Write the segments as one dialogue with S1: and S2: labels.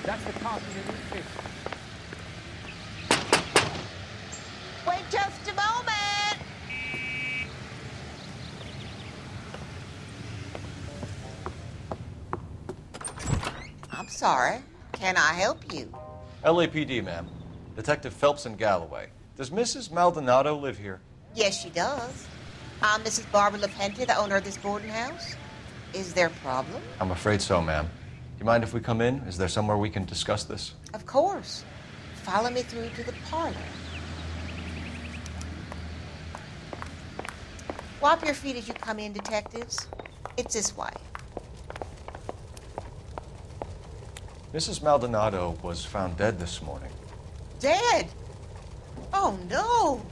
S1: That's the cost of the new fish.
S2: Wait just a moment. I'm sorry. Can I help you?
S3: LAPD, ma'am. Detective Phelps and Galloway. Does Mrs. Maldonado live here?
S2: Yes, she does. I'm Mrs. Barbara LaPente, the owner of this boarding house. Is there a problem?
S3: I'm afraid so, ma'am. Do you mind if we come in? Is there somewhere we can discuss this?
S2: Of course. Follow me through to the parlor. Wipe your feet as you come in, detectives. It's this way.
S3: Mrs. Maldonado was found dead this morning.
S2: Dead? Oh, no.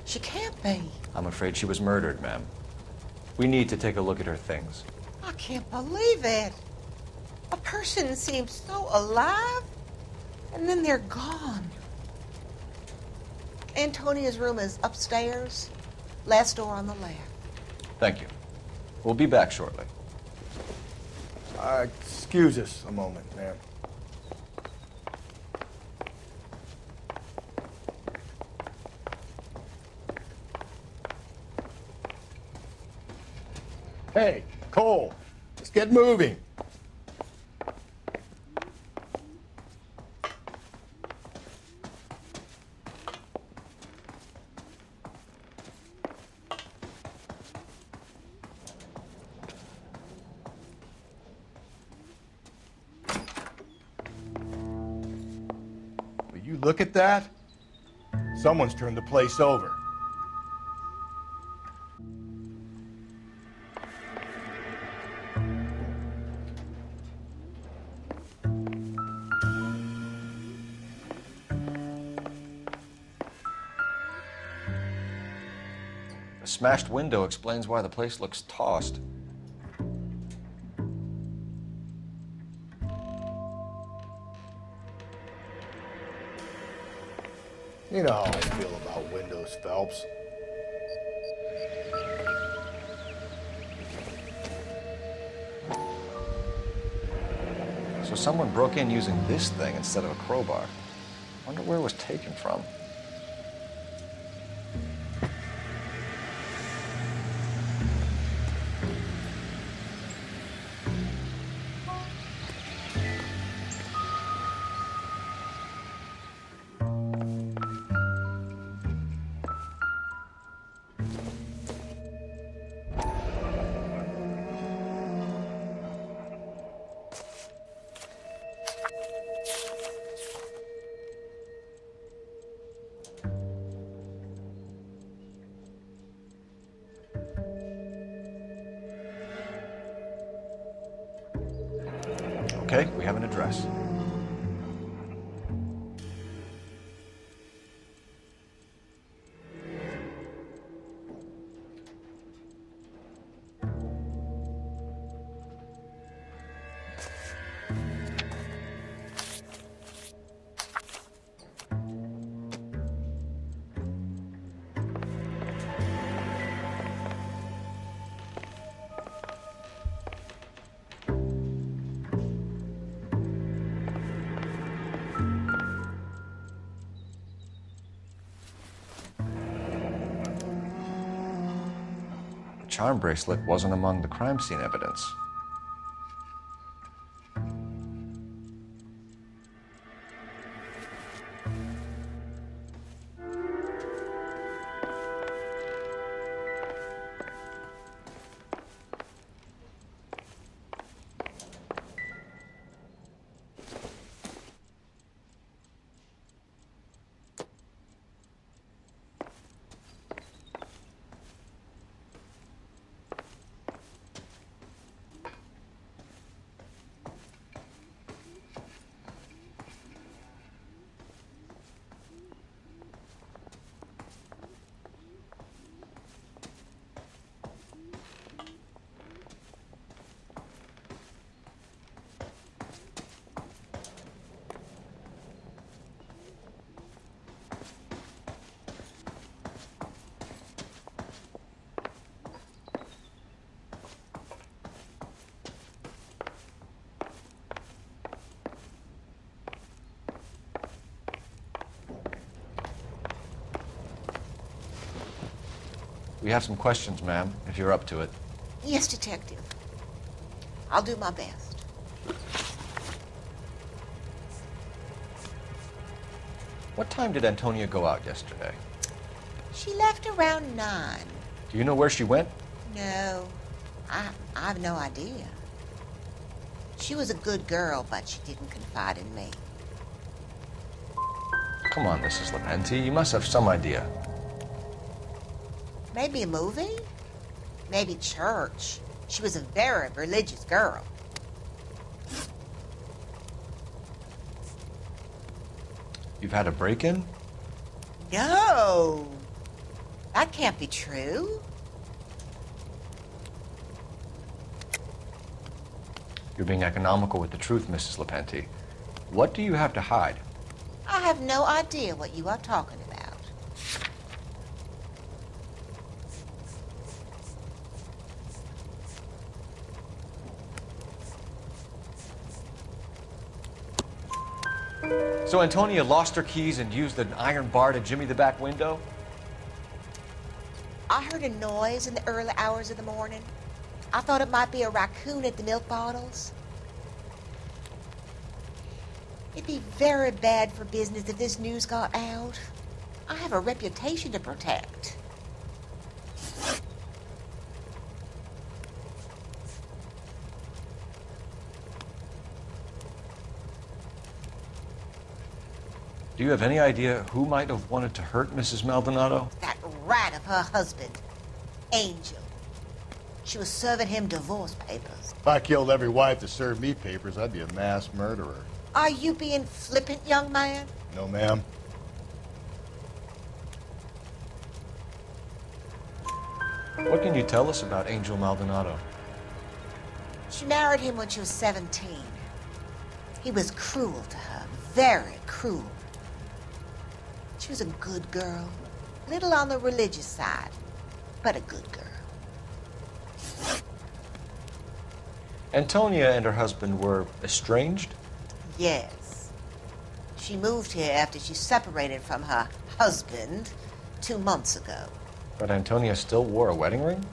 S2: She can't be.
S3: I'm afraid she was murdered, ma'am. We need to take a look at her things.
S2: I can't believe it. A person seems so alive, and then they're gone. Antonia's room is upstairs, last door on the left.
S3: Thank you. We'll be back shortly.
S4: Excuse us a moment, ma'am. Hey, Cole, let's get moving. Will you look at that? Someone's turned the place over.
S3: A smashed window explains why the place looks tossed.
S4: You know how I feel about windows, Phelps.
S3: So someone broke in using this thing instead of a crowbar. Wonder where it was taken from. Okay, we have an address. The charm bracelet wasn't among the crime scene evidence. We have some questions, ma'am, if you're up to it.
S2: Yes, Detective. I'll do my best.
S3: What time did Antonia go out yesterday?
S2: She left around 9.
S3: Do you know where she went?
S2: No, I have no idea. She was a good girl, but she didn't confide in me.
S3: Come on, Mrs. Lepenti, you must have some idea.
S2: Maybe a movie? Maybe church. She was a very religious girl.
S3: You've had a break-in?
S2: No, that can't be true.
S3: You're being economical with the truth, Mrs. Lepenti. What do you have to hide?
S2: I have no idea what you are talking about.
S3: So Antonia lost her keys and used an iron bar to jimmy the back window?
S2: I heard a noise in the early hours of the morning. I thought it might be a raccoon at the milk bottles. It'd be very bad for business if this news got out. I have a reputation to protect.
S3: Do you have any idea who might have wanted to hurt Mrs. Maldonado?
S2: That rat of her husband, Angel. She was serving him divorce papers.
S4: If I killed every wife that served me papers, I'd be a mass murderer.
S2: Are you being flippant, young man?
S4: No, ma'am.
S3: What can you tell us about Angel Maldonado?
S2: She married him when she was 17. He was cruel to her, very cruel. She was a good girl, little on the religious side, but a good girl.
S3: Antonia and her husband were estranged?
S2: Yes. She moved here after she separated from her husband 2 months ago.
S3: But Antonia still wore a wedding ring?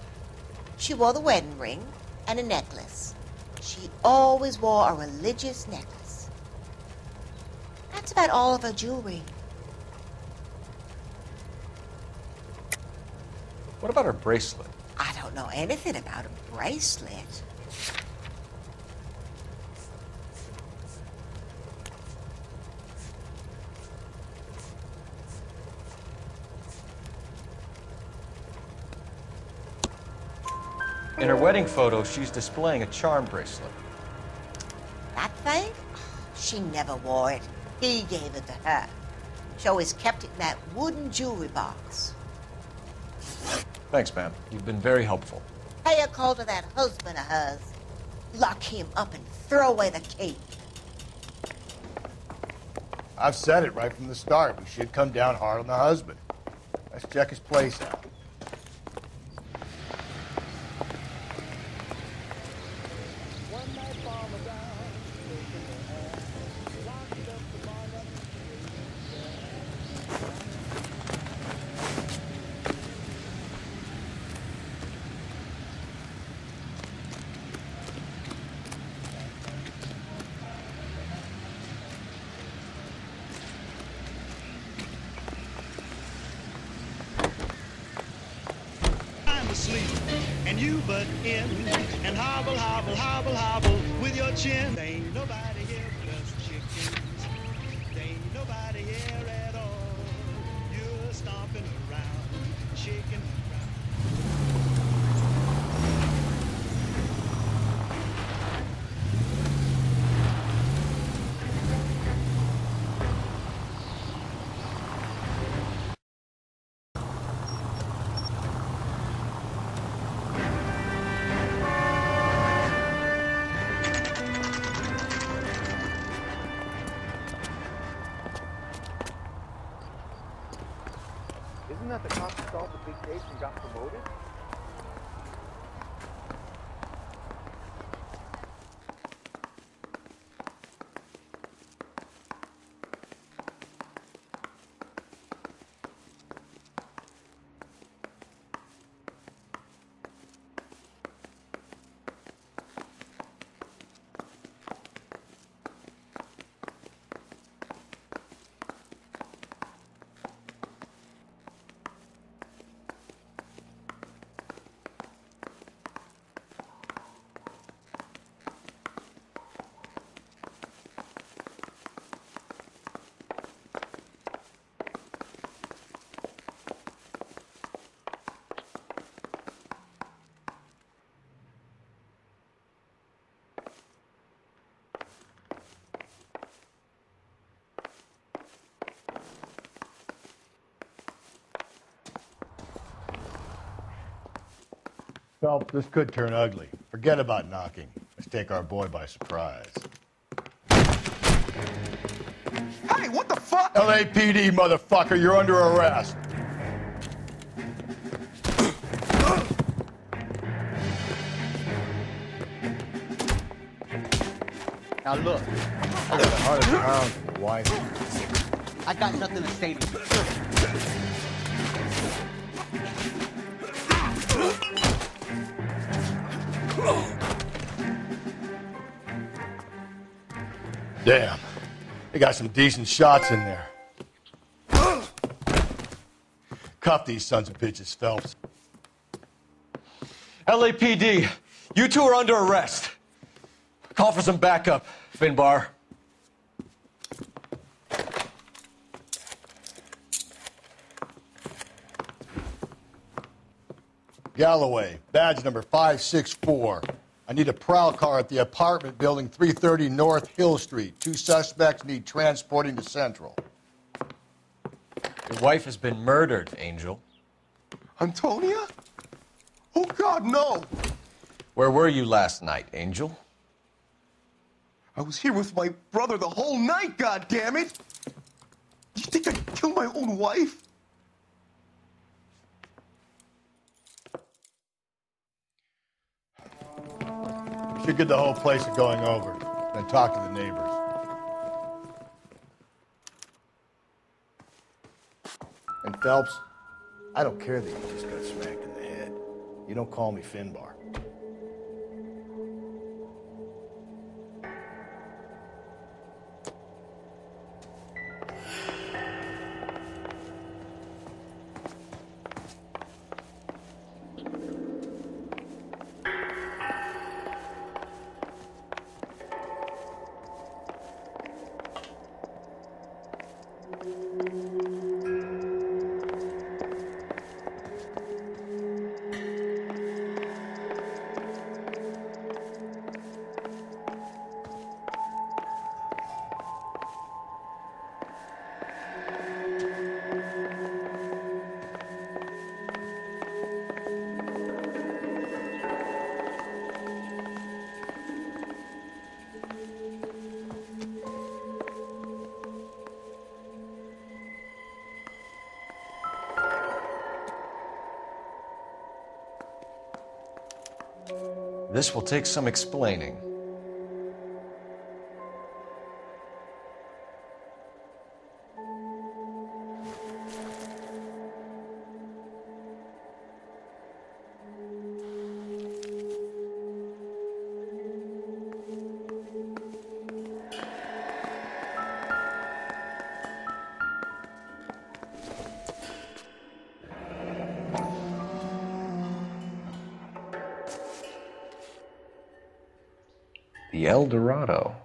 S2: She wore the wedding ring and a necklace. She always wore a religious necklace. That's about all of her jewelry.
S3: What about her bracelet?
S2: I don't know anything about a bracelet.
S3: In her wedding photo, she's displaying a charm bracelet.
S2: That thing? She never wore it. He gave it to her. She always kept it in that wooden jewelry box.
S3: Thanks, ma'am. You've been very helpful.
S2: Pay a call to that husband of hers. Lock him up and throw away the key.
S4: I've said it right from the start. We should come down hard on the husband. Let's check his place out.
S1: Sleep and you butt in and hobble, hobble, hobble, hobble with your chin. There ain't nobody here but us chickens. There ain't nobody here at all. You're stomping around, shaking around.
S5: Isn't that the cop who solved the big case and got promoted?
S4: Phelps, this could turn ugly. Forget about knocking. Let's take our boy by surprise.
S6: Hey, what the fuck?
S4: LAPD, motherfucker, you're under arrest.
S6: Now look,
S4: I got a hundred pounds, wife.
S6: I got nothing to say to you.
S4: Damn, they got some decent shots in there. Cuff these sons of bitches, Phelps.
S3: LAPD, you two are under arrest. Call for some backup, Finbar.
S4: Galloway, badge number 564. I need a prowl car at the apartment building 330 North Hill Street. 2 suspects need transporting to Central.
S3: Your wife has been murdered, Angel.
S6: Antonia? Oh, God, no!
S3: Where were you last night, Angel?
S6: I was here with my brother the whole night, goddammit! You think I'd kill my own wife?
S4: Should get the whole place going over, then talk to the neighbors. And Phelps, I don't care that you just got smacked in the head. You don't call me Finbar.
S3: This will take some explaining. The El Dorado.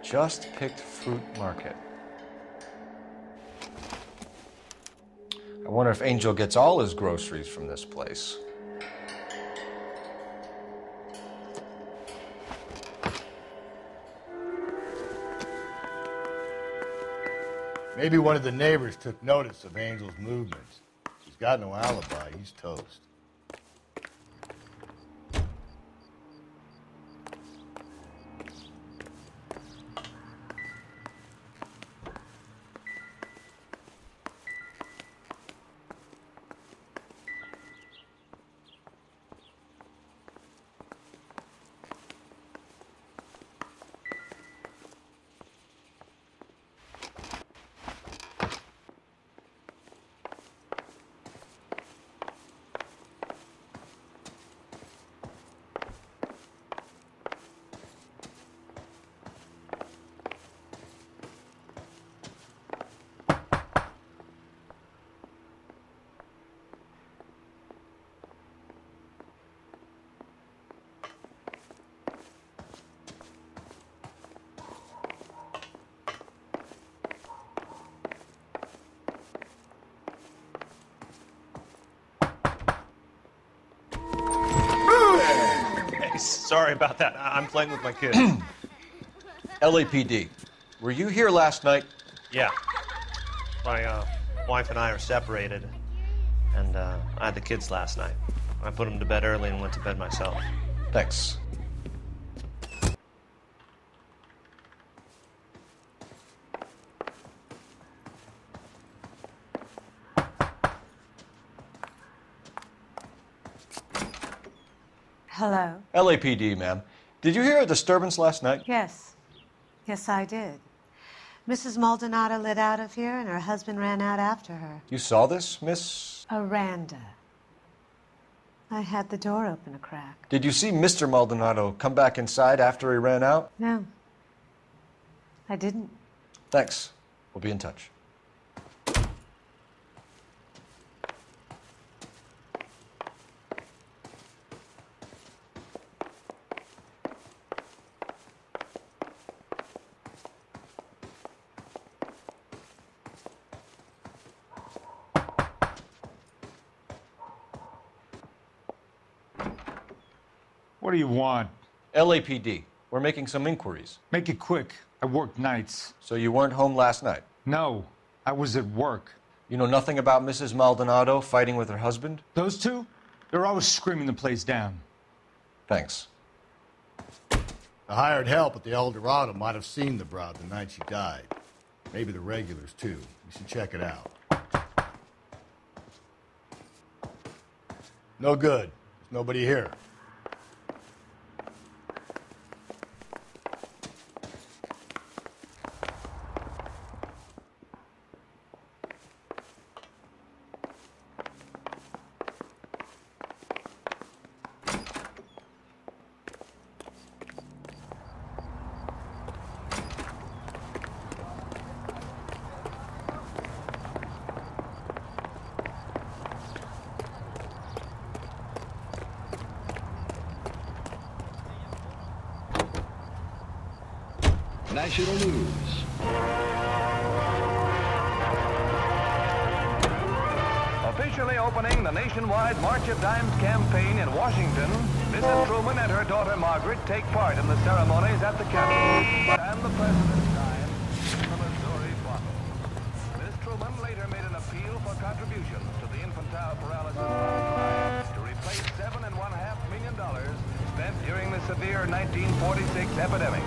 S3: Just picked fruit market. I wonder if Angel gets all his groceries from this place.
S4: Maybe one of the neighbors took notice of Angel's movements. He's got no alibi. He's toast.
S7: Sorry about that. I'm playing with my kid.
S3: LAPD, Were you here last night?
S7: Yeah. My wife and I are separated, and I had the kids last night. I put them to bed early and went to bed myself.
S3: Thanks.
S8: Hello?
S3: LAPD, ma'am. Did you hear a disturbance last night?
S8: Yes. Yes, I did. Mrs. Maldonado lit out of here, and her husband ran out after her.
S3: You saw this, Miss?
S8: Aranda. I had the door open a crack.
S3: Did you see Mr. Maldonado come back inside after he ran out?
S8: No. I didn't.
S3: Thanks. We'll be in touch.
S9: What do you want?
S3: LAPD. We're making some inquiries.
S9: Make it quick. I work nights.
S3: So you weren't home last night?
S9: No, I was at work.
S3: You know nothing about Mrs. Maldonado fighting with her husband?
S9: Those two? They're always screaming the place down.
S3: Thanks.
S4: The hired help at the El Dorado might have seen the broad the night she died. Maybe the regulars, too. You should check it out. No good. There's nobody here.
S10: National news.
S11: Officially opening the nationwide March of Dimes campaign in Washington, Mrs. Truman and her daughter Margaret take part in the ceremonies at the Capitol and the President's dime in the Missouri bottle. Ms. Truman later made an appeal for contributions to the infantile paralysis hotline to replace $7.5 million spent during the severe 1946 epidemic.